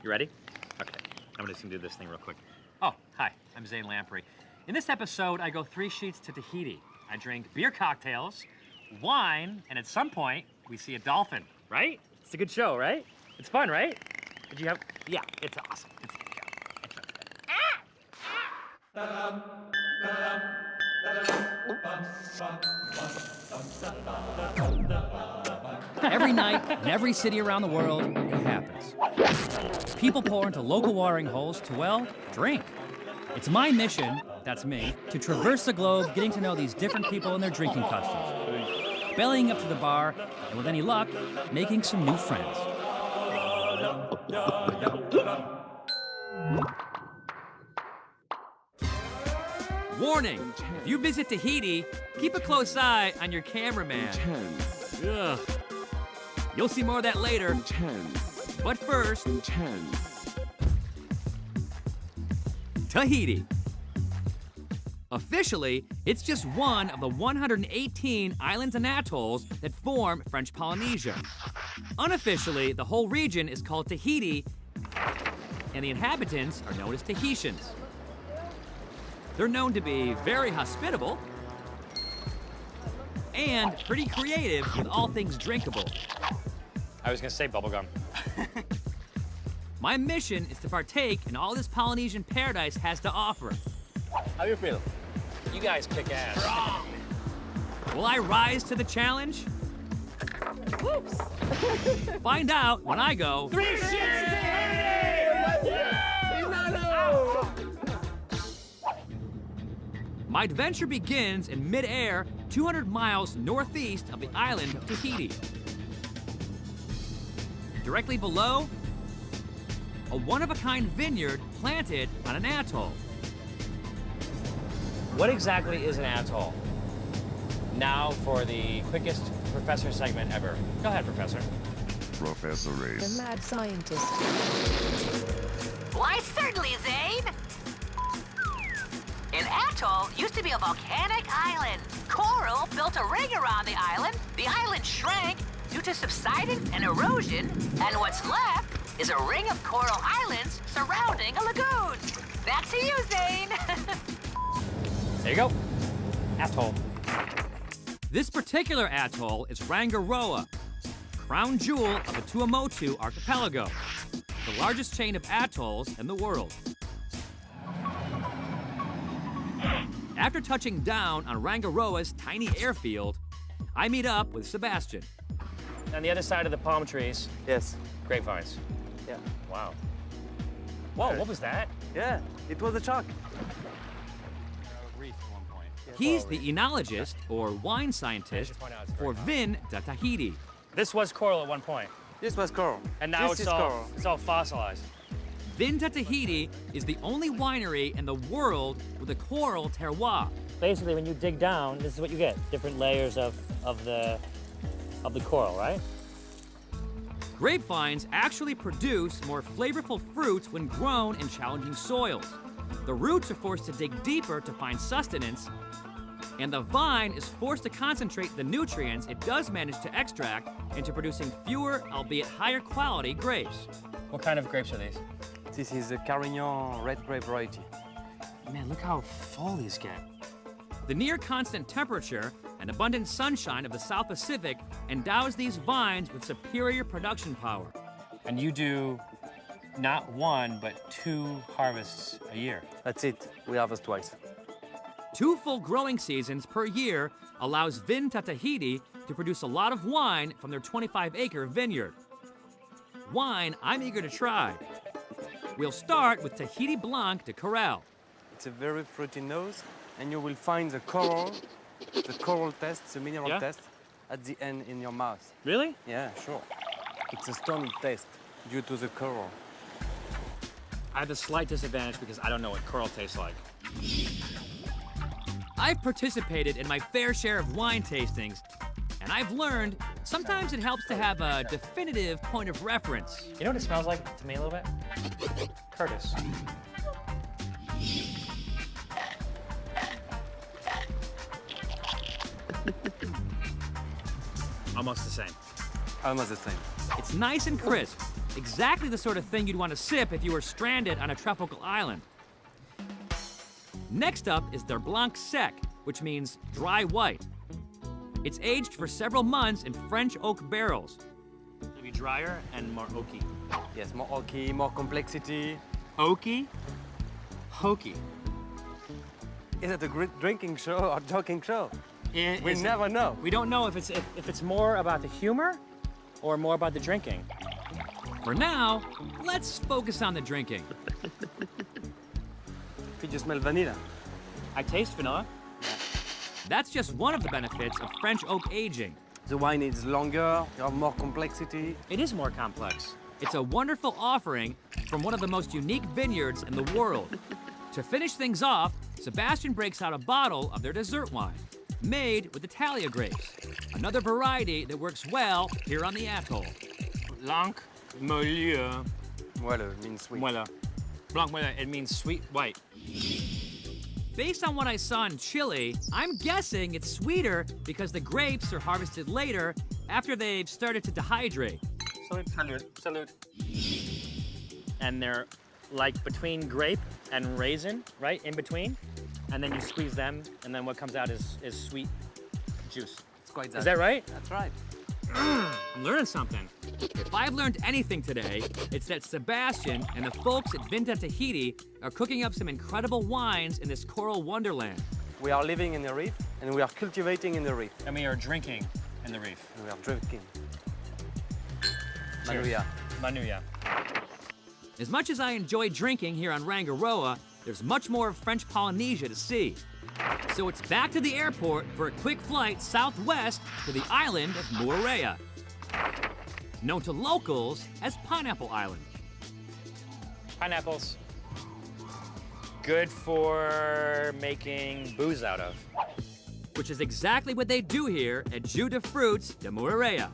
You ready? Okay, I'm just gonna do this thing real quick. Oh, hi, I'm Zane Lamprey. In this episode, I go 3 sheets to Tahiti. I drink beer cocktails, wine, and at some point, we see a dolphin, right? It's a good show, right? It's fun, right? Did you have, yeah, it's awesome. It's a good show. Every night, in every city around the world, it happens. People pour into local watering holes to, well, drink. It's my mission, that's me, to traverse the globe getting to know these different people and their drinking customs. Bellying up to the bar, and with any luck, making some new friends. Warning, if you visit Tahiti, keep a close eye on your cameraman. Ugh. You'll see more of that later. But first, Tahiti. Officially, it's just one of the 118 islands and atolls that form French Polynesia. Unofficially, the whole region is called Tahiti, and the inhabitants are known as Tahitians. They're known to be very hospitable and pretty creative with all things drinkable. I was gonna say bubblegum. My mission is to partake in all this Polynesian paradise has to offer. How do you feel? You guys kick ass. Strong. Will I rise to the challenge? Whoops. Find out when I go 3 sheets to My adventure begins in mid-air, 200 miles northeast of the island of Tahiti. Directly below, a one-of-a-kind vineyard planted on an atoll. What exactly is an atoll? Now for the quickest professor segment ever. Go ahead, Professor. Professor Race. The mad scientist. Why, certainly, Zane. An atoll used to be a volcanic island. Coral built a ring around the island. The island shrank due to subsidence and erosion, and what's left is a ring of coral islands surrounding a lagoon. Back to you, Zane. There you go. Atoll. This particular atoll is Rangiroa, crown jewel of the Tuamotu archipelago, the largest chain of atolls in the world. After touching down on Rangiroa's tiny airfield, I meet up with Sebastian. On the other side of the palm trees. Yes. Grapevines. Yeah. Wow. Whoa, what was that? Yeah, it was a shark. Reef at one point. He's the enologist, or wine scientist, for Vin de Tahiti. This was coral at one point. This was coral. And now this it's is all coral. it's all fossilized. Vin de Tahiti is the only winery in the world with a coral terroir. Basically, when you dig down, this is what you get. Different layers of the coral, right? Grapevines actually produce more flavorful fruits when grown in challenging soils. The roots are forced to dig deeper to find sustenance, and the vine is forced to concentrate the nutrients it does manage to extract into producing fewer, albeit higher quality grapes. What kind of grapes are these? This is a Carignan red grape variety. Man, look how full these get. The near constant temperature and abundant sunshine of the South Pacific endows these vines with superior production power. And you do not 1, but 2 harvests a year. That's it. We harvest twice. 2 full growing seasons per year allows Vin de Tahiti to produce a lot of wine from their 25-acre vineyard. Wine I'm eager to try. We'll start with Tahiti Blanc de Corral. It's a very fruity nose, and you will find the coral test, the mineral test, at the end in your mouth. Really? Yeah, sure. It's a stony taste due to the coral. I have a slight disadvantage because I don't know what coral tastes like. I've participated in my fair share of wine tastings, and I've learned sometimes it helps to have a definitive point of reference. You know what it smells like to me a little bit? Curtis. Almost the same. Almost the same. It's nice and crisp, Exactly the sort of thing you'd want to sip if you were stranded on a tropical island. Next up is their Blanc Sec, which means dry white. It's aged for several months in French oak barrels. It'll be drier and more oaky. Yes, more oaky, more complexity. Oaky? Hokey. Is it a great drinking show or joking show? We Is it- never know. We don't know if it's more about the humor or more about the drinking. For now, let's focus on the drinking. Could you smell vanilla? I taste vanilla. That's just one of the benefits of French oak aging. The wine is longer, you have more complexity. It is more complex. It's a wonderful offering from one of the most unique vineyards in the world. To finish things off, Sebastian breaks out a bottle of their dessert wine, made with Italia grapes, another variety that works well here on the atoll. Blanc Moelleux. Moelleux means sweet. Moelleux. Blanc Moelleux, it means sweet white. Based on what I saw in Chile, I'm guessing it's sweeter because the grapes are harvested later after they've started to dehydrate. Salud. Salud. And they're like between grape and raisin, right? In between. And then you squeeze them, and then what comes out is sweet juice. It's quite Is that right? That's right. I'm learning something. If I've learned anything today, it's that Sebastian and the folks at Vinta Tahiti are cooking up some incredible wines in this coral wonderland. We are living in the reef, and we are cultivating in the reef. And we are drinking in the reef. And we are drinking. Cheers. Manuia. Manuia. As much as I enjoy drinking here on Rangiroa, there's much more of French Polynesia to see. So it's back to the airport for a quick flight southwest to the island of Moorea, known to locals as Pineapple Island. Pineapples. Good for making booze out of. Which is exactly what they do here at Jus de Fruits de Moorea.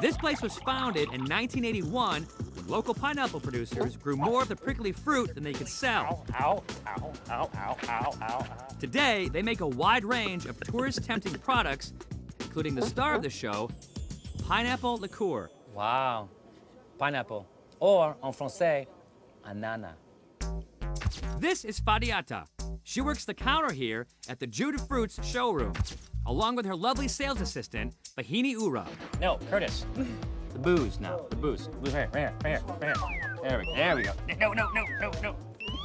This place was founded in 1981 when local pineapple producers grew more of the prickly fruit than they could sell. Ow, ow, ow, ow, ow, ow, ow. Today, they make a wide range of tourist-tempting products, including the star of the show, pineapple liqueur. Wow. Pineapple. Or, en français, ananas. This is Fadiata. She works the counter here at the Jus de Fruits showroom, along with her lovely sales assistant, Bahini Ura. No, Curtis. The booze now. The booze. Right here, right here, right here. There we go. No, no, no, no, no.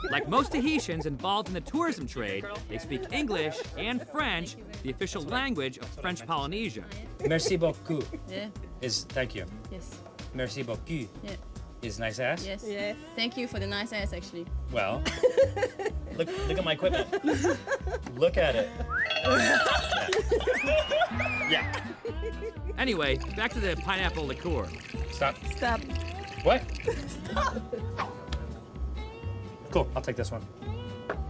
Like most Tahitians involved in the tourism trade, they speak English and French, the official language of French Polynesia. Merci beaucoup. Yeah. Thank you. Yes. Merci beaucoup. Yeah. Is nice ass? Yes. Yeah. Thank you for the nice ass, actually. Well, look at my equipment. Look at it. Yeah. Anyway, back to the pineapple liqueur. Stop. Stop. What? Cool. I'll take this one.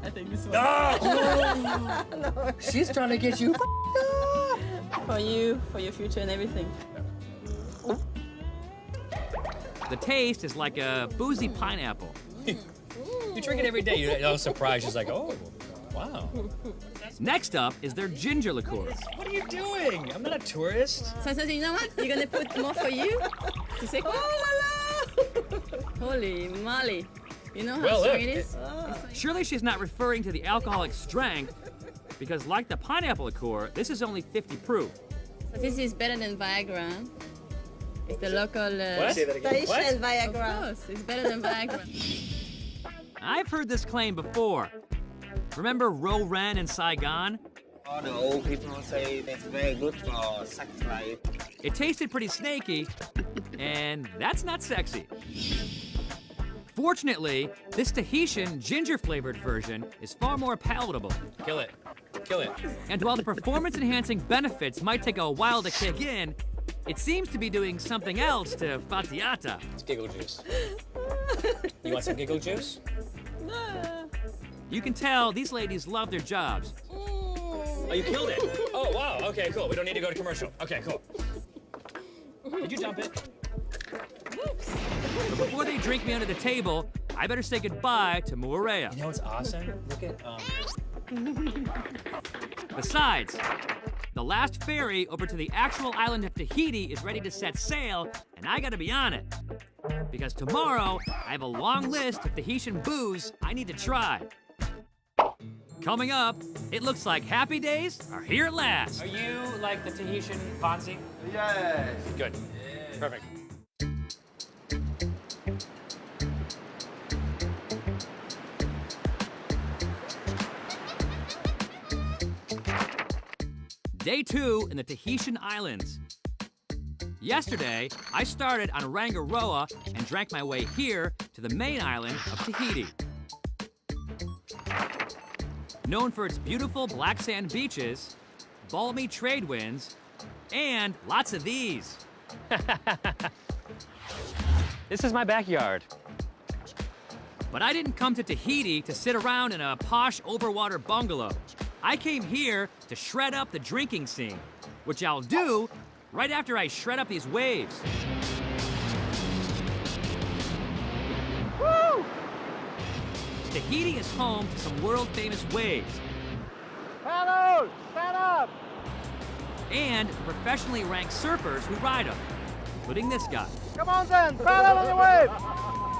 I think this one. No! She's trying to get you. For you, for your future and everything. The taste is like a boozy pineapple. You drink it every day. You're all surprised. She's like, oh, wow. Next up is their ginger liqueur. What are you doing? I'm not a tourist. So you know what? You're gonna put more for you? To say, oh la la! Holy moly. You know how Well, strong look, it is? Surely she's not referring to the alcoholic strength, because like the pineapple liqueur, this is only 50 proof. This is better than Viagra. It's the local... What? Tahitian Viagra. Of course, it's better than Viagra. I've heard this claim before. Remember Ro Ren in Saigon? All the old people say that's very good for sex life. It tasted pretty snaky, and that's not sexy. Fortunately, this Tahitian ginger-flavored version is far more palatable. Kill it. Kill it. And while the performance-enhancing benefits might take a while to kick in, it seems to be doing something else to Fatiata. It's giggle juice. You want some giggle juice? You can tell these ladies love their jobs. Oh, you killed it. Oh, wow. Okay, cool. We don't need to go to commercial. Okay, cool. Did you dump it? But before they drink me under the table, I better say goodbye to Moorea. You know what's awesome? Look at, Besides, The last ferry over to the actual island of Tahiti is ready to set sail, and I gotta be on it. Because tomorrow, I have a long list of Tahitian booze I need to try. Coming up, it looks like happy days are here at last. Are you like the Tahitian Fonzie? Yes. Good. Perfect. Day 2 in the Tahitian Islands. Yesterday, I started on Rangiroa and drank my way here to the main island of Tahiti. Known for its beautiful black sand beaches, balmy trade winds, and lots of these. This is my backyard. But I didn't come to Tahiti to sit around in a posh overwater bungalow. I came here to shred up the drinking scene, which I'll do right after I shred up these waves. Woo! Tahiti is home to some world-famous waves. Paddle! Stand up! And professionally ranked surfers who ride them, including this guy. Come on then, paddle on the wave!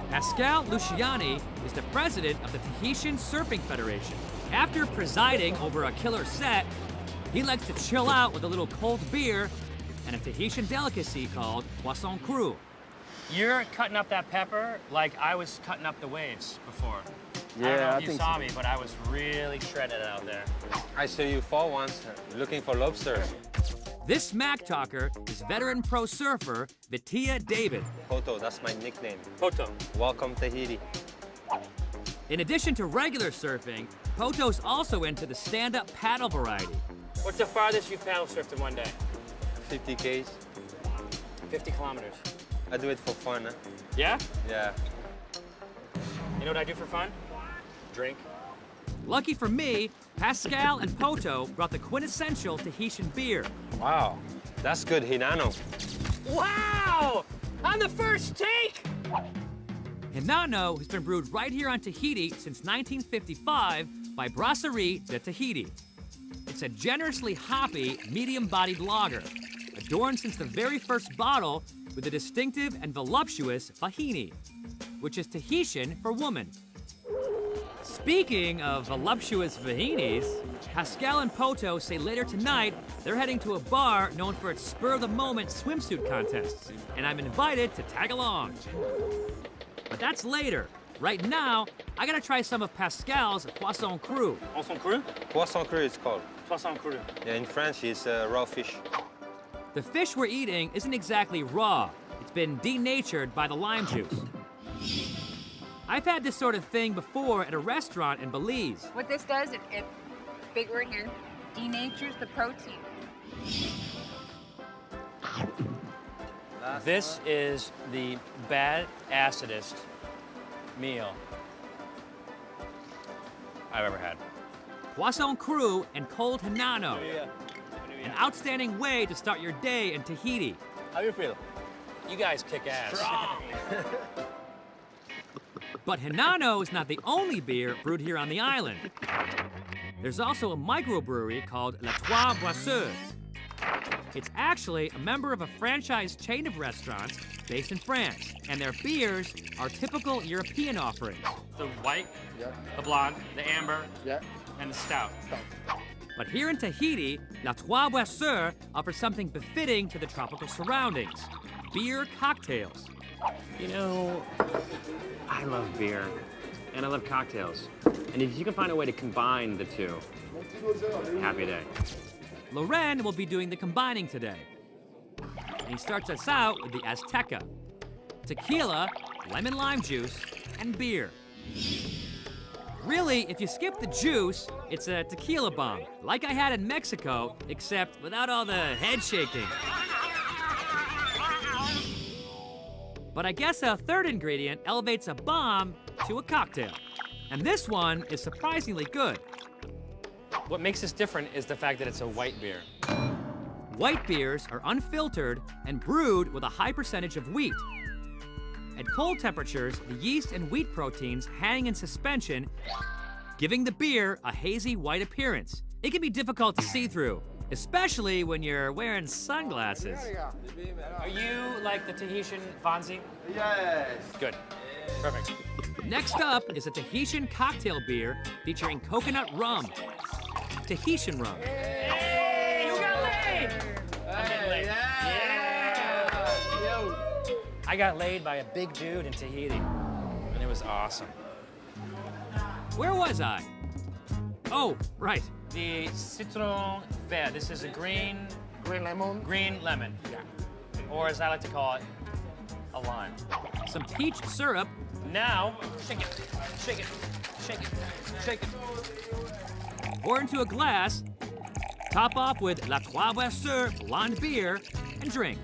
Pascal Luciani is the president of the Tahitian Surfing Federation. After presiding over a killer set, he likes to chill out with a little cold beer and a Tahitian delicacy called poisson cru. You're cutting up that pepper like I was cutting up the waves before. I don't know if you saw me, but I was really shredded out there. I saw you fall once, looking for lobsters. This smack talker is veteran pro surfer Vitia David. Poto, that's my nickname. Poto. Welcome Tahiti. In addition to regular surfing, Poto's also into the stand-up paddle variety. What's the farthest you've paddle surfed in one day? 50 Ks. 50 kilometers. I do it for fun, huh? Yeah? Yeah. You know what I do for fun? Drink. Lucky for me, Pascal and Poto brought the quintessential Tahitian beer. Wow, that's good Hinano. Wow! On the first take! Hinano has been brewed right here on Tahiti since 1955 by Brasserie de Tahiti. It's a generously hoppy, medium-bodied lager, adorned since the very first bottle with a distinctive and voluptuous vahini, which is Tahitian for woman. Speaking of voluptuous vahinis, Pascal and Poto say later tonight they're heading to a bar known for its spur-of-the-moment swimsuit contests, and I'm invited to tag along. But that's later. Right now, I gotta try some of Pascal's poisson cru. Poisson cru? Poisson cru it's called. Poisson cru. Yeah, in French it's raw fish. The fish we're eating isn't exactly raw. It's been denatured by the lime juice. I've had this sort of thing before at a restaurant in Belize. What this does, it big word here, denatures the protein. This is the bad acidest meal I've ever had. Poisson cru and cold Hinano. An outstanding way to start your day in Tahiti. How do you feel? You guys kick ass. But Hinano is not the only beer brewed here on the island. There's also a microbrewery called Les Trois Boisseurs. It's actually a member of a franchise chain of restaurants based in France, and their beers are typical European offerings. The white, the blonde, the amber, and the stout. But here in Tahiti, Les Trois Boisseurs offers something befitting to the tropical surroundings: beer cocktails. You know, I love beer, and I love cocktails. And if you can find a way to combine the two, happy day. Loren will be doing the combining today. And he starts us out with the Azteca: tequila, lemon lime juice, and beer. Really, if you skip the juice, it's a tequila bomb, like I had in Mexico, except without all the head shaking. But I guess a third ingredient elevates a bomb to a cocktail. And this one is surprisingly good. What makes this different is the fact that it's a white beer. White beers are unfiltered and brewed with a high percentage of wheat. At cold temperatures, the yeast and wheat proteins hang in suspension, giving the beer a hazy white appearance. It can be difficult to see through, especially when you're wearing sunglasses. Are you like the Tahitian Fonzie? Yes. Good. Perfect. Next up is a Tahitian cocktail beer featuring coconut rum. Tahitian rum. Hey, you got laid! I'm getting laid. Yeah. I got laid by a big dude in Tahiti, and it was awesome. Where was I? Oh, right. The citron vert. This is a green lemon. Green lemon. Yeah. Or as I like to call it, a lime. Some peach syrup. Now, shake it, shake it, shake it, shake it. Pour into a glass. Top off with La Trois Brasseurs blonde beer and drink.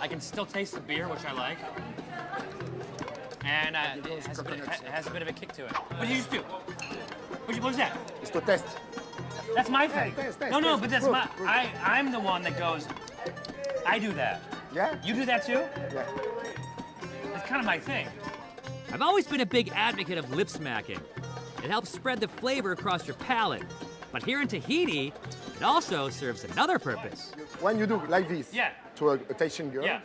I can still taste the beer, which I like. And it has a bit of a kick to it. What did you just do? What was that? It's to test. That's my thing. Test, No, but that's my. I'm the one that goes. I do that. Yeah? You do that too? Yeah. It's kind of my thing. I've always been a big advocate of lip smacking. It helps spread the flavor across your palate. But here in Tahiti, it also serves another purpose. When you do like this Yeah. to a Tahitian girl, Yeah.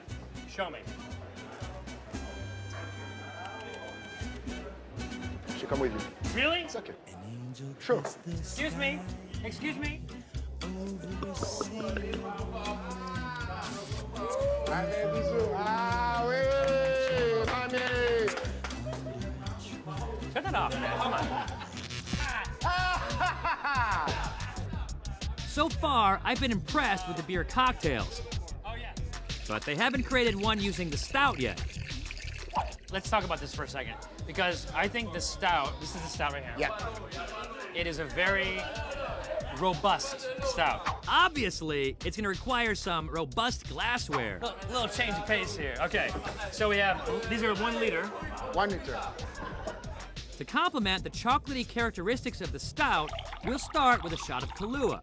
Show me. she come with you. Really? It's okay. Sure. Excuse me. Excuse me. Turn that off, man. Come on. So far, I've been impressed with the beer cocktails. Oh, yeah. But they haven't created one using the stout yet. Let's talk about this for a second. Because I think the stout, this is the stout right here. Yeah. It is a very robust stout. Obviously, it's gonna require some robust glassware. A little change of pace here. Okay, so we have, these are 1 liter. 1 liter. To complement the chocolatey characteristics of the stout, we'll start with a shot of Kahlua.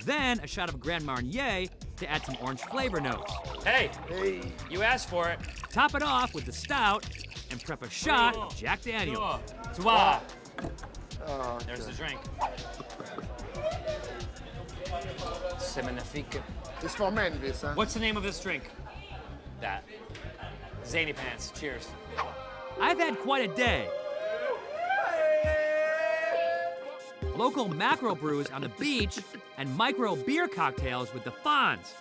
Then a shot of Grand Marnier to add some orange flavor notes. Hey, Hey. you asked for it. Top it off with the stout and prep a shot of Jack Daniels. Toi. Oh, There's the drink. C'est magnifique. it's for men, this, huh? What's the name of this drink? That. Zany Pants. Cheers. I've had quite a day. Local mackerel brews on the beach and micro beer cocktails with the Fonz.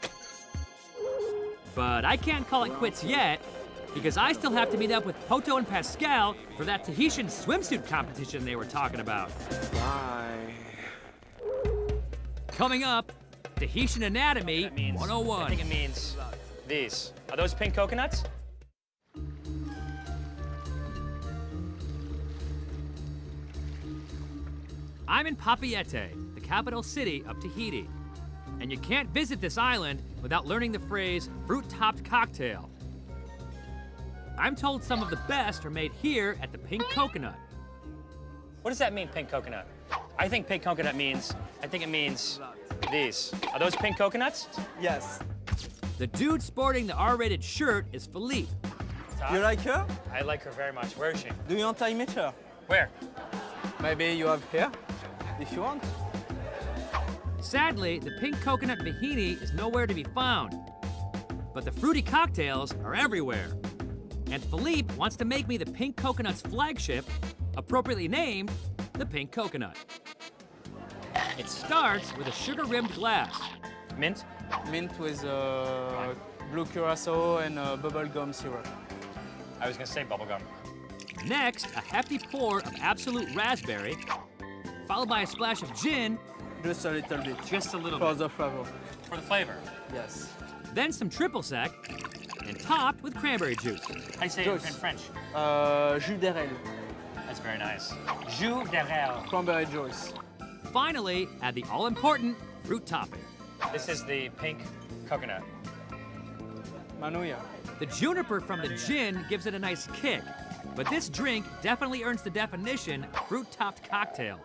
But I can't call it quits yet because I still have to meet up with Poto and Pascal for that Tahitian swimsuit competition they were talking about. Bye. Coming up, Tahitian Anatomy That means, 101. I think it means these. Are those pink coconuts? I'm in Papeete, the capital city of Tahiti. And you can't visit this island without learning the phrase fruit-topped cocktail. I'm told some of the best are made here at the Pink Coconut. What does that mean, pink coconut? I think pink coconut means, I think it means these. Are those pink coconuts? Yes. The dude sporting the R-rated shirt is Philippe. Todd? You like her? I like her very much. Where is she? Do you want I meet her? Where? Maybe you have here, if you want. Sadly, the Pink Coconut Tahiti is nowhere to be found. But the fruity cocktails are everywhere. And Philippe wants to make me the Pink Coconut's flagship, appropriately named the Pink Coconut. It starts with a sugar-rimmed glass. Mint? Mint with blue curacao and bubblegum syrup. I was gonna say bubblegum. Next, a hefty pour of Absolute Raspberry, followed by a splash of gin, Just a little bit. Just a little For bit. the flavor. For the flavor. Yes. then some triple sec, and topped with cranberry juice. I say it in French. Jus d'érable. That's very nice. Jus d'érable. Cranberry juice. Finally, add the all-important fruit topping. This is the pink coconut. Manuya. The juniper from the gin gives it a nice kick, but this drink definitely earns the definition fruit-topped cocktail.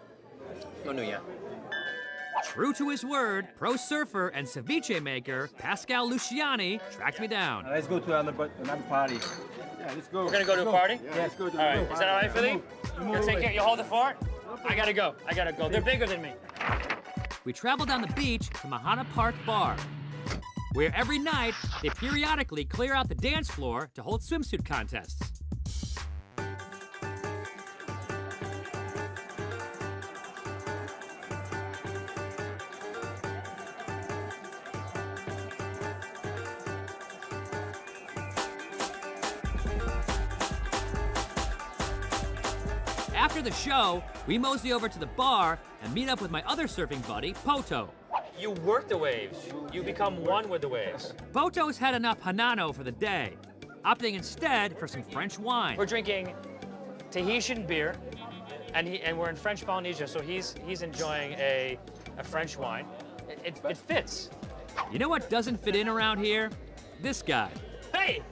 Manuya. True to his word, pro surfer and ceviche maker Pascal Luciani tracked me down. Let's go to another party. Yeah, let's go. We're gonna go to a party? Yeah, let's go to All right. Is that all right, Philippe? You'll take care. You'll hold the fort? I gotta go. They're bigger than me. We travel down the beach to Mahana Park Bar, where every night they periodically clear out the dance floor to hold swimsuit contests. After the show, we mosey over to the bar and meet up with my other surfing buddy, Poto. You work the waves. You become one with the waves. Poto's had enough Hanano for the day, opting instead for some French wine. We're drinking Tahitian beer, and we're in French Polynesia, so he's enjoying a French wine. It fits. You know what doesn't fit in around here? This guy. Hey!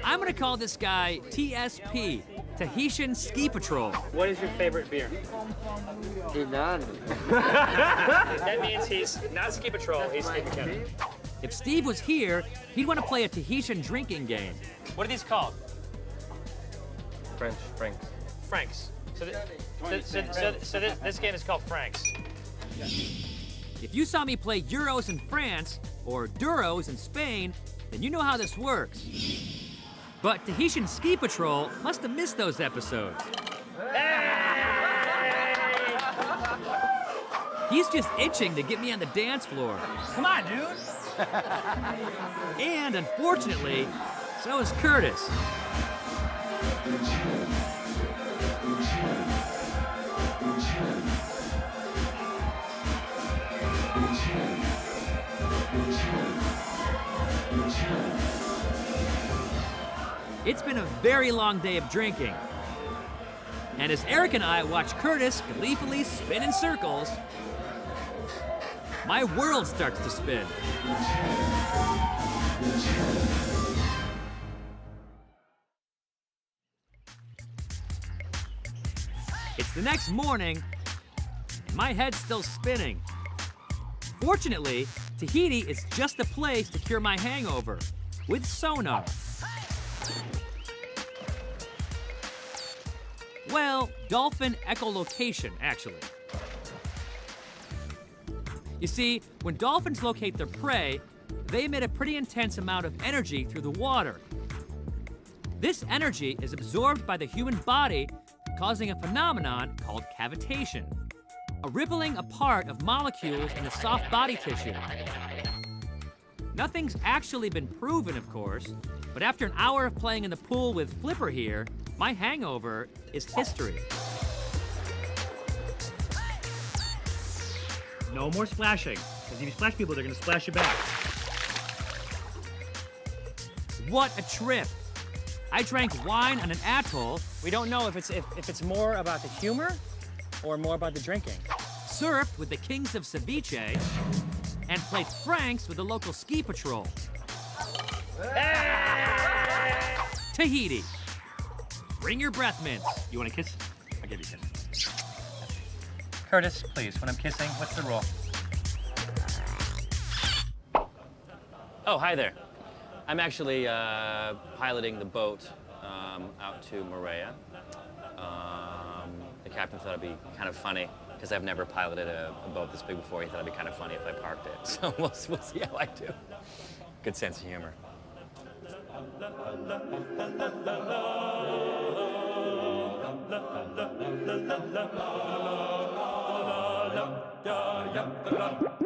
I'm gonna call this guy TSP, Tahitian Ski Patrol. What is your favorite beer? Hinan. That means he's not ski patrol, he's ski mechanic. If Steve was here, he'd want to play a Tahitian drinking game. What are these called? Franks. Franks. So this game is called Franks. If you saw me play Euros in France or Duros in Spain, then you know how this works. But Tahitian Ski Patrol must have missed those episodes. He's just itching to get me on the dance floor. Come on, dude. And unfortunately, so is Curtis. It's been a very long day of drinking. And as Eric and I watch Curtis gleefully spin in circles, my world starts to spin. It's the next morning, and my head's still spinning. Fortunately, Tahiti is just the place to cure my hangover, with sonar. Well, dolphin echolocation, actually. You see, when dolphins locate their prey, they emit a pretty intense amount of energy through the water. This energy is absorbed by the human body, causing a phenomenon called cavitation, a rippling apart of molecules in the soft body tissue. Nothing's actually been proven, of course, but after an hour of playing in the pool with Flipper here, my hangover is history. No more splashing, because if you splash people, they're gonna splash you back. What a trip! I drank wine on an atoll, We don't know if it's more about the humor or more about the drinking. surfed with the kings of ceviche, and played Franks with the local ski patrol. Tahiti. Bring your breath mints. You want a kiss? I'll give you a kiss. Curtis, please, when I'm kissing, what's the rule? Oh, hi there. I'm actually piloting the boat out to Moorea. The captain thought it'd be kind of funny, because I've never piloted a boat this big before. He thought it'd be kind of funny if I parked it. So we'll see how I do. Good sense of humor. La